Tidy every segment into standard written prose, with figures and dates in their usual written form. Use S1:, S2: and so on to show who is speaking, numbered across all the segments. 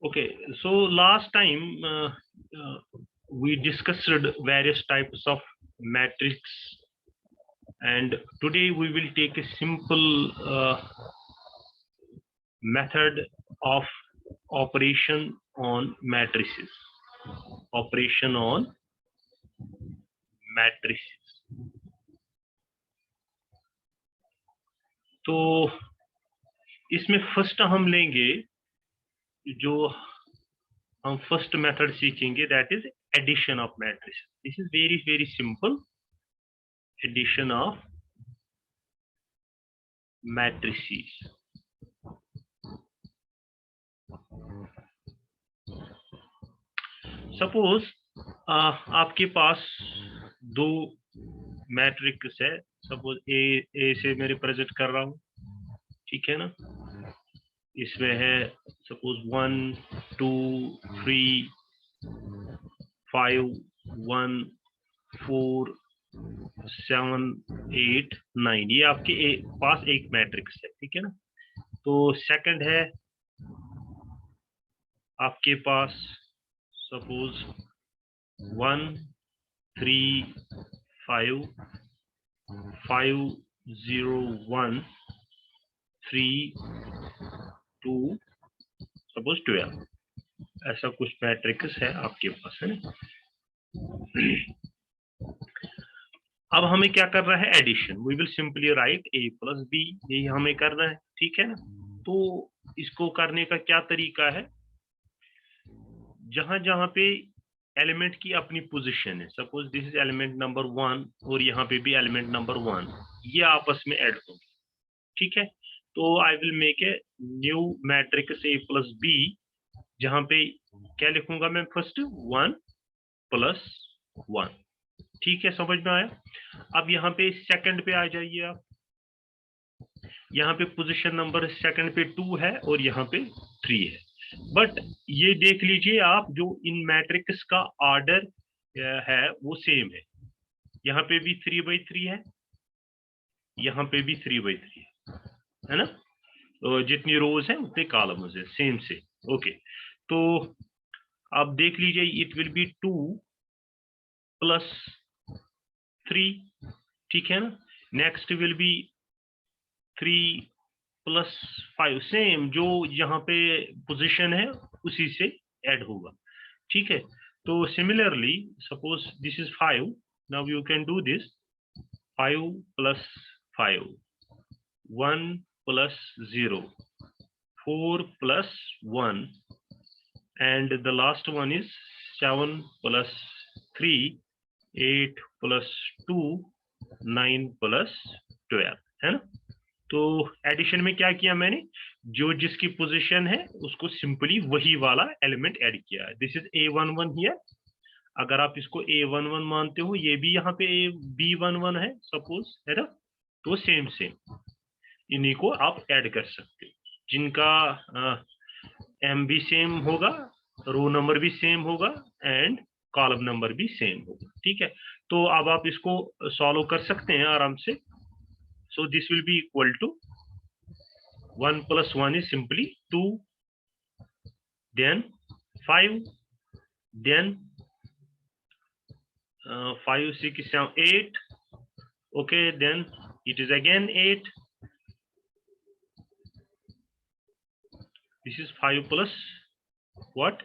S1: Okay, so last time we discussed various types of matrix, and today we will take a simple method of operation on matrices. Operation on matrices. तो इसमें first हम लेंगे, जो हम first method सीखेंगे, that is addition of matrix. This is very very simple. Addition of matrices. Suppose आपके पास दो मैट्रिक्स है. सपोज ए से मैं रिप्रेजेंट कर रहा हूं, ठीक है ना. इसमें है सपोज 1 2 3 5 1 4 7 8 9. ये आपके पास एक मैट्रिक्स है, ठीक है ना. तो सेकंड है आपके पास सपोज 1 3 5 5 0 1 3 2 सपोज 12. ऐसा कुछ मैट्रिक्स है आपके पास, है ना. अब हमें क्या कर रहा है, addition. We will simply write a plus B. यही हमें करना है, ठीक है ना. तो इसको करने का क्या तरीका है, जहां जहां पे एलिमेंट की अपनी पोजीशन है. Suppose this is element number 1 और यहाँ पे भी एलिमेंट नंबर 1, ये आपस में ऐड होंगे, ठीक है. तो I will make a new matrix a plus B, जहां पे क्या लिखूंगा मैं, फर्स्ट 1 प्लस 1. ठीक है, समझ में आया. अब यहाँ पे सेकंड पे आ जाइए आप. यहाँ पे पोजीशन नंबर सेकंड पे 2 है और यहाँ पे 3 है. बट ये देख लीजिए आप, जो इन मैट्रिक्स का ऑर्डर है वो सेम है. यहाँ पे भी 3/3 है, यहाँ पे भी 3/3 है ना. तो जितनी रोज है उतने कॉलम्स है, सेम से. ओके, तो आप देख लीजिए, इट विल बी 2 प्लस 3, ठीक है ना. Next will be 3 plus 5. Same जो यहाँ पे पोजीशन है उसी से ऐड होगा, ठीक है. तो similarly suppose this is 5. Now you can do this. 5 plus 5, 1 plus 0, 4 plus 1, and the last one is 7 plus 3, 8 plus 2, 9 plus 12, है ना. तो एडिशन में क्या किया मैंने, जो जिसकी पोजीशन है उसको सिंपली वही वाला एलिमेंट ऐड किया है. This is A11 here. अगर आप इसको A11 मानते हो, ये भी यहाँ पे B11 है सपोज, है ना. तो सेम सेम इन्हीं को आप ऐड कर सकते हो, जिनका एम भी सेम होगा, रो नंबर भी सेम होगा एंड कॉलम नंबर भी सेम होगा, ठीक है. तो अब आप इसको सॉल्व कर सकते हैं आराम से. So this will be equal to 1 plus 1 is simply 2, then 5, then 5 6 7 8. Okay, then it is again 8. This is 5 plus what?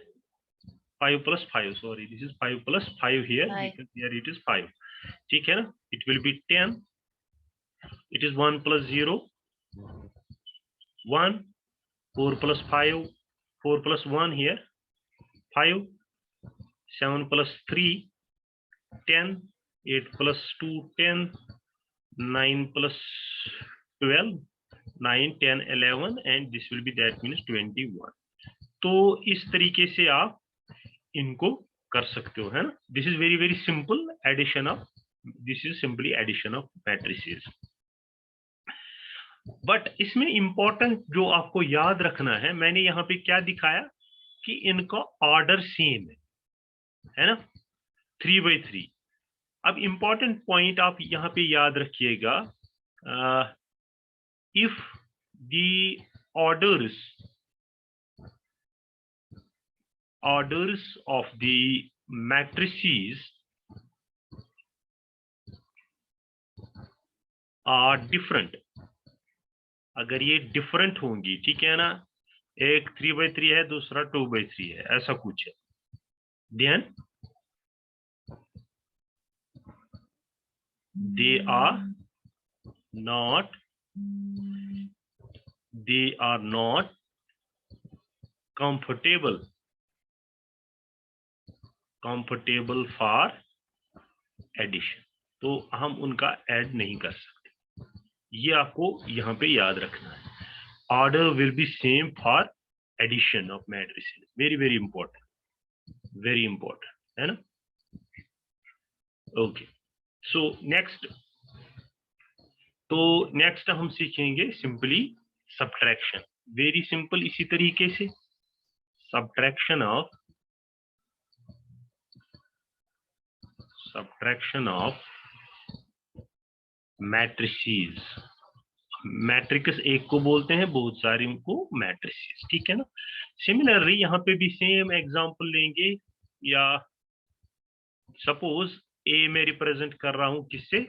S1: 5 plus 5. Sorry, this is 5 plus 5 here. Because here it is 5. ठीक है ना? It will be 10. It is 1 plus 0, 1. 4 plus 5, 4 plus 1 here, 5. 7 plus 3, 10. 8 plus 2, 10. 9 plus 12, 9 10 11, and this will be, that means 21. तो इस तरीके से आप इनको कर सकते हो, है ना. This is very very simple addition of, this is simply addition of matrices. But इसमें इंपॉर्टेंट जो आपको याद रखना है, मैंने यहाँ पे क्या दिखाया कि इनका ऑर्डर सेम है ना, 3/3. अब इंपॉर्टेंट पॉइंट आप यहाँ पे याद रखिएगा, if the orders orders of the matrices are different, अगर ये डिफरेंट होंगी, ठीक है ना, एक 3/3 है, दूसरा 2/3 है, ऐसा कुछ है, then they are not comfortable for addition, तो हम उनका ऐड नहीं कर सकते, ये आपको यहाँ पे याद रखना है. Order will be same for addition of matrices, very important, है ना. ओके, सो नेक्स्ट हम सीखेंगे सिंपली सब्ट्रैक्शन, वेरी सिंपल. इसी तरीके से सब्ट्रैक्शन ऑफ मैट्रिसेस. मैट्रिक्स एक को बोलते हैं, बहुत सारे उनको मैट्रिसेस, ठीक है ना. सिमिलरली यहाँ पे भी सेम एग्जांपल लेंगे, या सपोज ए में रिप्रेजेंट कर रहा हूं किससे,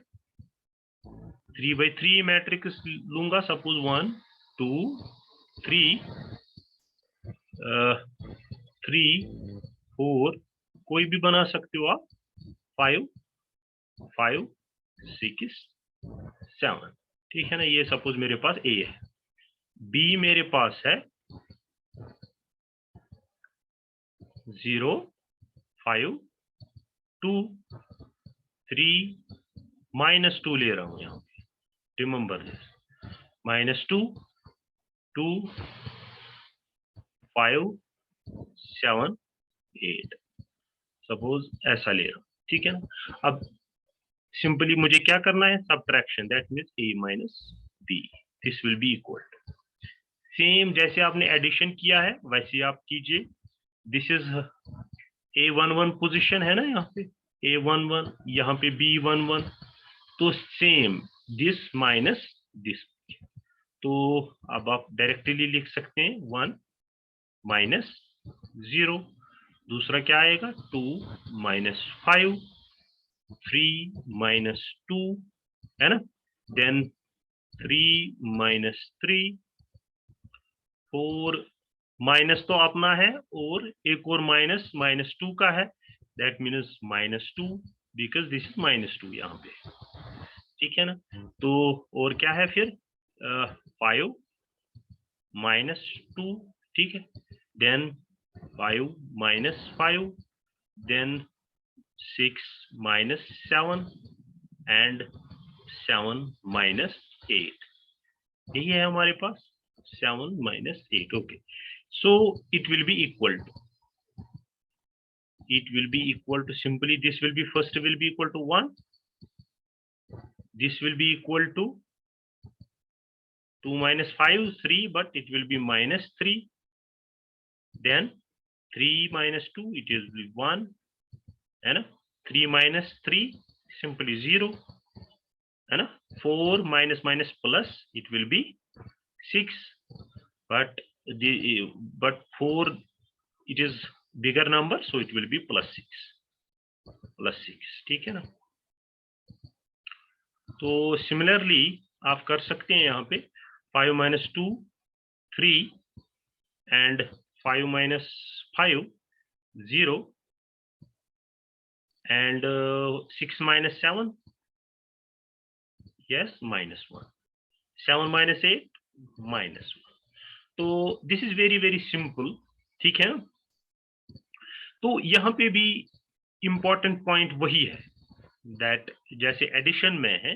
S1: 3/3 मैट्रिक्स लूंगा, सपोज 1 2 3 4, कोई भी बना सकते हो आप, 5 6 7, ठीक है ना. ये सपोज मेरे पास ए है, बी मेरे पास है 0 5 2 3 -2 ले रहा हूं यहाँ पे, रिमेंबर दिस, -2 2 5 7 8, सपोज ऐसा ले रहा हूं, ठीक है ना. अब सिंपली मुझे क्या करना है, subtraction, that means a minus b, this will be equal to, same जैसे आपने एडिशन किया है वैसे आप कीजिए. दिस इज a11 पोजीशन है ना, यहाँ पे a11, यहाँ पे b11, तो सेम दिस माइनस दिस, तो अब आप डायरेक्टली लिख सकते हैं 1 माइनस 0, दूसरा क्या आएगा 2 माइनस 5 3 माइनस 2, है ना, देन 3 माइनस 3 4, माइनस तो अपना है, और एक और माइनस -2 का है, that means -2, because this is -2 यहाँ पे, ठीक है ना. तो और क्या है फिर 5 माइनस 2, ठीक है, then 5 minus 5, then 6 minus 7 and 7 minus 8, यही है हमारे पास 7 minus 8. Okay, so it will be equal to simply this will be first will be equal to 1, this will be equal to 2 minus 5 3, but it will be -3, then 3 minus 2 it is 1, है ना, 3 minus 3 simply 0, है ना, 4 minus minus plus it will be 6, but 4 it is bigger number, so it will be +6, ठीक है ना. तो similarly आप कर सकते हैं यहाँ पे 5 minus 2 3 and 5 minus 5 0 and 6 minus 7, yes, -1, 7 minus 8 -1. तो दिस इज वेरी सिंपल, ठीक है ना. तो यहाँ पे भी इंपॉर्टेंट पॉइंट वही है, दैट जैसे एडिशन में है,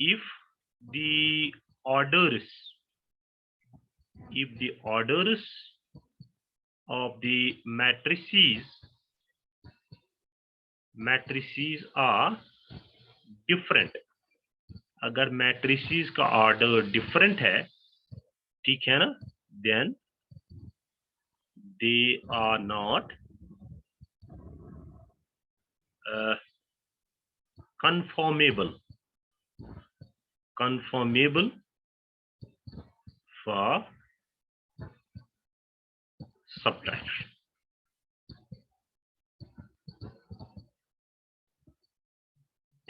S1: if the orders of the matrices are different, अगर matrices का ऑर्डर डिफरेंट है, ठीक है ना, then they are not conformable for subtraction.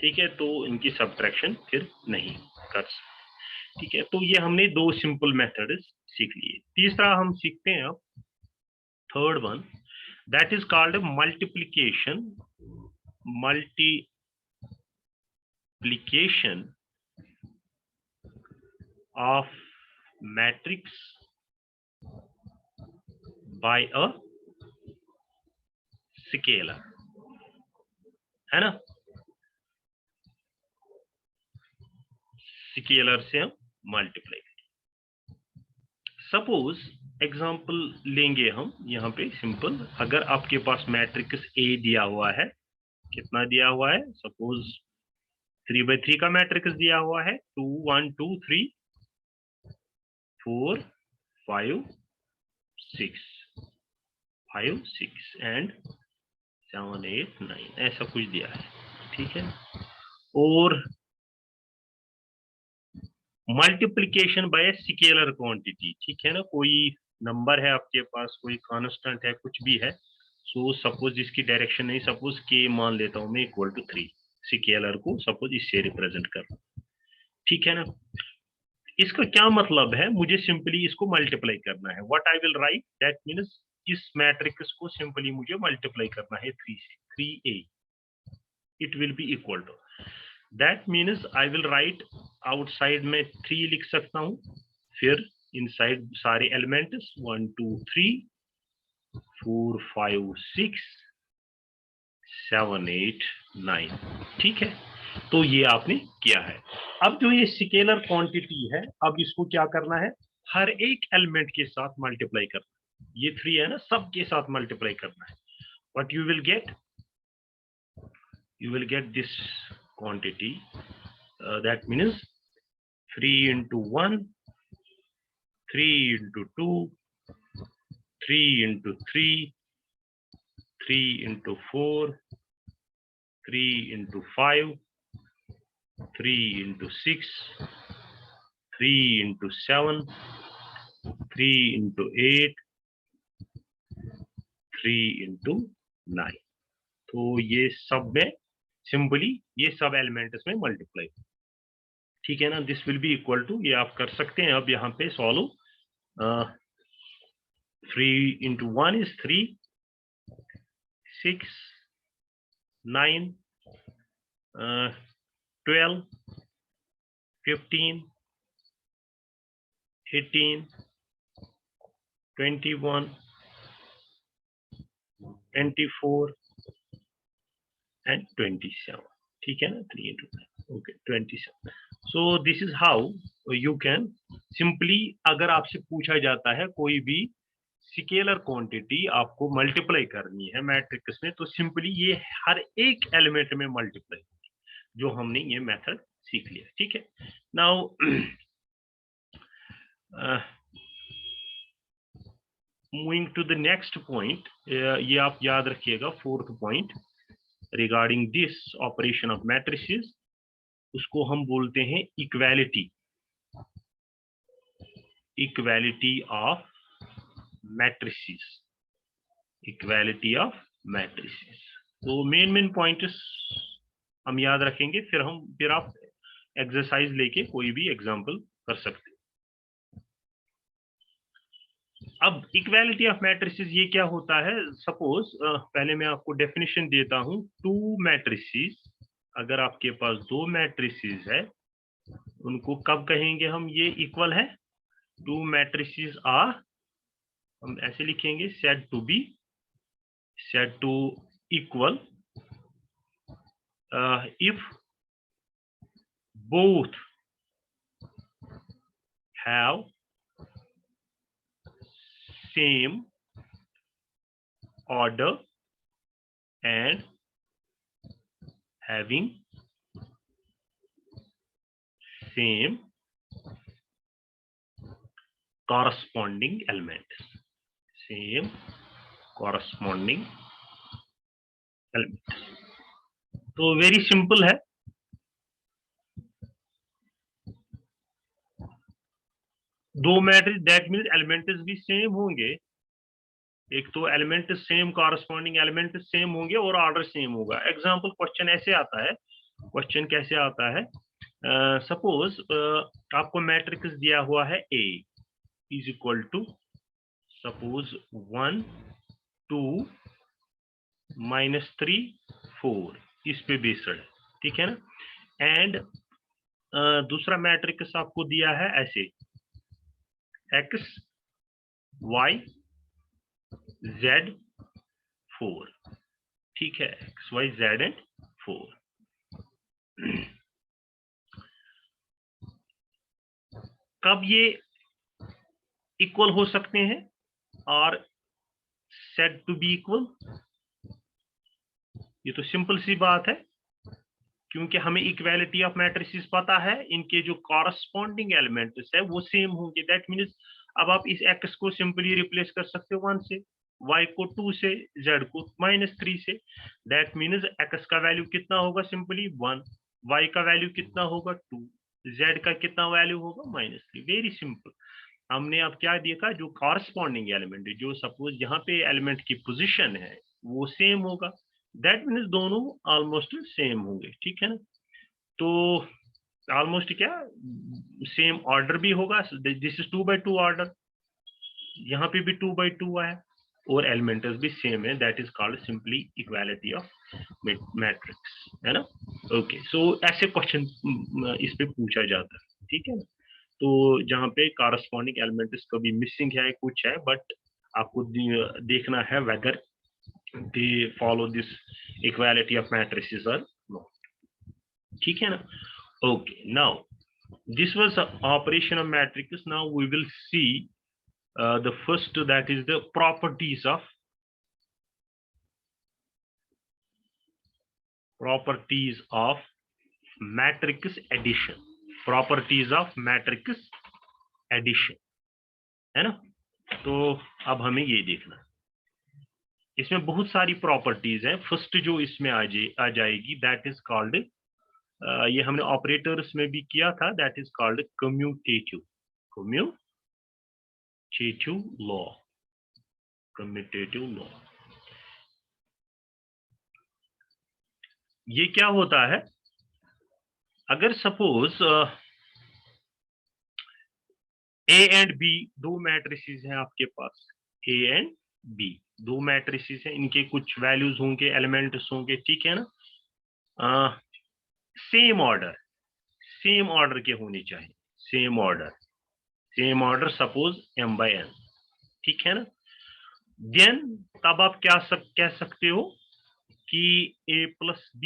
S1: ठीक है, तो इनकी सब्ट्रैक्शन फिर नहीं कर सकते। ठीक है, तो ये हमने दो सिंपल मेथड सीख लिए। तीसरा हम सीखते हैं अब, third one, that is called multiplication of matrix by a scalar, है ना। स्केलर से हम मल्टीप्लाई करें। सपोज एग्जांपल लेंगे हम यहाँ पे सिंपल, अगर आपके पास मैट्रिक्स ए दिया हुआ है, कितना दिया हुआ है, सपोज 3/3 का मैट्रिक्स दिया हुआ है, 2 1 2 3 4 5 6 5 6 एंड 7 8 9 ऐसा कुछ दिया है। ठीक है, और मल्टीप्लिकेशन बाय स्केलर क्वांटिटी, ठीक है ना, कोई नंबर है आपके पास, कोई कांस्टेंट है, कुछ भी है, सो सपोज इसकी डायरेक्शन नहीं, सपोज के मान लेता हूं मैं इक्वल टू 3, स्केलर को सपोज इससे रिप्रेजेंट कर, ठीक है ना। इसका क्या मतलब है, मुझे सिंपली इसको मल्टीप्लाई करना है। What I will write, that means इस मैट्रिक्स को सिंपली मुझे मल्टीप्लाई करना है 3 से, 3a, it will be equal to, that means I will write, outside में 3 लिख सकता हूं, फिर इनसाइड सारे एलिमेंट्स 1 2 3 4 5 6 7 8 9, ठीक है। तो ये आपने किया है। अब जो ये स्केलर क्वांटिटी है, अब इसको क्या करना है, हर एक एलिमेंट के साथ मल्टीप्लाई करना है। ये 3 है ना, सबके साथ मल्टीप्लाई करना है। What you will get, you will get this quantity, that means 3 into 1, 3 into 2, 3 into 3, 3 into 4, 3 into 5, 3 into 6, 3 into 7, 3 into 8, 3 into 9। तो ये सब में सिंपली ये सब एलिमेंट्स में मल्टीप्लाई, ठीक है ना। This will be equal to, ये आप कर सकते हैं अब यहाँ पे सॉल्व, 3 into 1 is 3, 6 9 12 15 18 21 24 and 27, ठीक है ना, 3 into 9, okay, 27। so this is how you can simply, अगर आपसे पूछा जाता है कोई भी स्केलर क्वांटिटी आपको मल्टीप्लाई करनी है मैट्रिक्स में, तो सिंपली ये हर एक एलिमेंट में मल्टीप्लाई, जो हमने ये मेथड सीख लिया, ठीक है। Now moving to the next point, ये आप याद रखिएगा, fourth point regarding this operation of matrices, उसको हम बोलते हैं equality, equality of matrices, equality of matrices. तो मेन पॉइंट्स हम याद रखेंगे, फिर आप एक्सरसाइज लेके कोई भी एग्जांपल कर सकते हैं। अब इक्वालिटी ऑफ मैट्रिसेस ये क्या होता है, सपोज पहले मैं आपको डेफिनेशन देता हूं, टू मैट्रिसेस, अगर आपके पास दो मैट्रिसेस है, उनको कब कहेंगे हम ये इक्वल है, टू मैट्रिसेस आर, हम ऐसे लिखेंगे, said to be, said to equal if both have same order and having same corresponding elements, same corresponding elements। तो वेरी सिंपल है, दो मैट्रिक्स, दैट मीन्स एलिमेंट्स भी सेम होंगे, एक तो element same, corresponding element same होंगे और order same होगा। एग्जांपल क्वेश्चन ऐसे आता है, क्वेश्चन कैसे आता है, सपोज आपको मैट्रिक्स दिया हुआ है A is equal to suppose 1 2 -3 4, इस पे बेस्ड है, ठीक है ना। एंड दूसरा मैट्रिक्स आपको दिया है ऐसे x y z 4, ठीक है, x y z एंड 4। कब ये इक्वल हो सकते हैं और सेड टू बी इक्वल? ये तो सिंपल सी बात है, क्योंकि हमें इक्वालिटी ऑफ मैट्रिसेस पता है, इनके जो कॉरस्पॉन्डिंग एलिमेंट्स है वो सेम होंगे। दैट मीन्स अब आप इस x को सिंपली रिप्लेस कर सकते हो 1 से, y को 2 से, z को -3 से। दैट मीन्स x का वैल्यू कितना होगा, सिंपली 1, y का वैल्यू कितना होगा 2, z का कितना वैल्यू होगा -3। Very simple. हमने अब क्या देखा, जो कॉरस्पॉन्डिंग एलिमेंट है, जो सपोज यहाँ पे एलिमेंट की पोजीशन है वो सेम होगा, दैट मीन्स दोनों ऑलमोस्ट सेम होंगे, ठीक है ना। तो ऑलमोस्ट क्या सेम ऑर्डर भी होगा, दिस इज 2/2 ऑर्डर, यहाँ पे भी 2/2 है और एलिमेंट्स भी सेम है, that is called simply equality of matrix, है ना। ओके, सो ऐसे क्वेश्चन इस पे पूछा जाता है, ठीक है ना। तो जहाँ पे कॉरस्पॉन्डिंग एलिमेंट्स कभी मिसिंग है, कुछ है, बट आपको देखना है whether they follow this equality of matrices और नॉट, ठीक है ना। Okay, now this was the operation of matrices. Now we will see the first, that is the properties of matrix addition, properties of matrix addition, है ना। तो अब हमें ये देखना, इसमें बहुत सारी प्रॉपर्टीज हैं। फर्स्ट जो इसमें आ जाएगी, दैट इज कॉल्ड, ये हमने ऑपरेटर्स में भी किया था, that is called commutative law, commutative law. ये क्या होता है, अगर सपोज A एंड B दो मैट्रिसेस हैं आपके पास, A एंड B दो मैट्रिसेस हैं, इनके कुछ वैल्यूज होंगे, एलिमेंट्स होंगे, ठीक है ना। सेम ऑर्डर के होने चाहिए, सेम ऑर्डर सपोज m/n, ठीक है ना। देन तब आप क्या कह सकते हो कि A + B